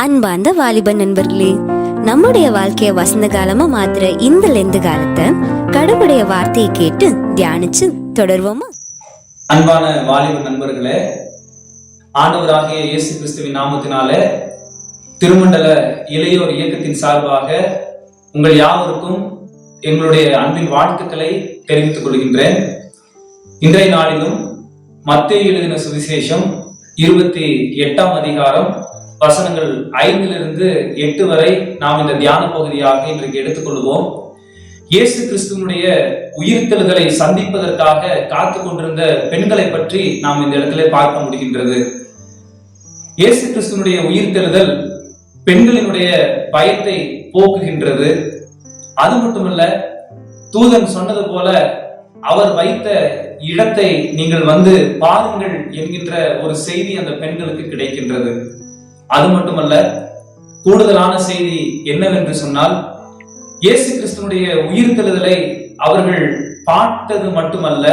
அன்பார்ந்த வாலிப நண்பர்களே, நம்முடைய வாழ்க்கைய வசந்த காலமா மாத்திர இந்த லெந்து காலத்தை கடவுளுடைய வார்த்தையை கேட்டு தியானிச்சு தொடர்வோமா? அன்பான வாலிப நண்பர்களே, ஆண்டவராகிய இயேசு கிறிஸ்துவின் நாமத்தினாலே திருமண்டல இளையோர் இயக்கத்தின் சார்பாக உங்கள் யாவருக்கும் எங்களுடைய அன்பின் வாழ்த்துக்களை தெரிவித்துக் கொள்கின்றேன். இன்றைய நாளிலும் மத்தேயு எழுதின சுவிசேஷம் 28ஆம் அதிகாரம் வசனங்கள் 5-8 வரை நாம் இந்த தியான பகுதியாக இன்றைக்கு எடுத்துக்கொள்வோம். இயேசு கிறிஸ்துவனுடைய உயிர்த்தெழுதலை சந்திப்பதற்காக காத்து கொண்டிருந்த பெண்களை பற்றி நாம் இந்த இடத்துல பார்க்க முடிகின்றது. இயேசு கிறிஸ்துவனுடைய உயிர்த்தெழுதல் பெண்களினுடைய பயத்தை போக்குகின்றது. அது மட்டுமல்ல, தூதன் சொன்னது போல அவர் வைத்த இடத்தை நீங்கள் வந்து பாருங்கள் என்கின்ற ஒரு செய்தி அந்த பெண்களுக்கு கிடைக்கின்றது. அது மட்டுமல்ல, கூடுதலான செய்தி என்னவென்று சொன்னால், இயேசு கிறிஸ்துவனுடைய உயிர்த்தெழுதலை அவர்கள் பார்த்தது மட்டுமல்ல,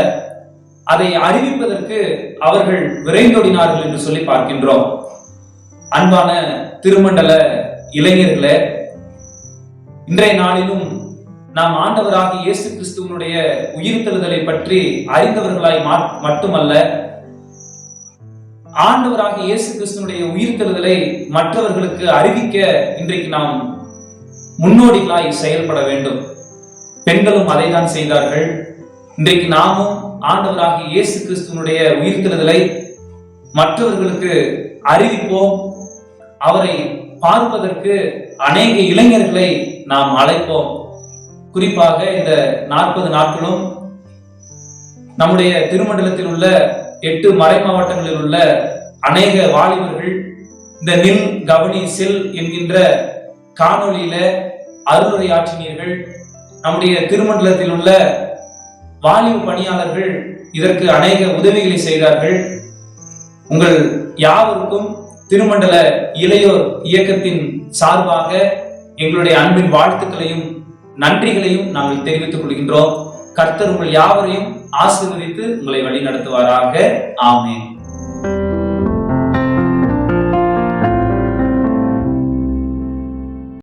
அதை அறிவிப்பதற்கு அவர்கள் விரைந்தோடினார்கள் என்று சொல்லி பார்க்கின்றோம். அன்பான திருமண்டல இளைஞர்களே, இன்றைய நாளிலும் நாம் ஆண்டவராகிய இயேசு கிறிஸ்துவனுடைய உயிர்த்தெழுதலை பற்றி அறிந்தவர்களாய் மட்டுமல்ல, ஆண்டவராகிய இயேசு கிறிஸ்துவனுடைய உயிர்த்தெழுதலை மற்றவர்களுக்கு அறிவிக்க இன்றைக்கு நாம் முன்னோடிகளாய் செயல்பட வேண்டும். பெண்களும் அதை தான் செய்தார்கள். இன்றைக்கு நாமும் ஆண்டவராகிய இயேசு கிறிஸ்துவனுடைய உயிர்த்தெழுதலை மற்றவர்களுக்கு அறிவிப்போம். அவரை பார்ப்பதற்கு அநேக இளைஞர்களை நாம் அழைப்போம். குறிப்பாக இந்த 40 நாட்களும் நம்முடைய திருமண்டலத்தில் உள்ள 8 மறை மாவட்டங்களில் உள்ள அநேக வாலிபர்கள் இந்த நில் கவனி செல் என்கின்ற காணொலியில அருளுரை ஆற்றினீர்கள். நம்முடைய திருமண்டலத்தில் உள்ள வாலிப பணியாளர்கள் இதற்கு அநேக உதவிகளை செய்தார்கள். உங்கள் யாவருக்கும் திருமண்டல இளையோர் இயக்கத்தின் சார்பாக எங்களுடைய அன்பின் வாழ்த்துக்களையும் நன்றிகளையும் நாங்கள் தெரிவித்துக் கொள்கின்றோம். கர்த்தர் உங்கள் யாவரையும் ஆசீர்வதித்து உங்களை வழி நடத்துவாராக. ஆமென்.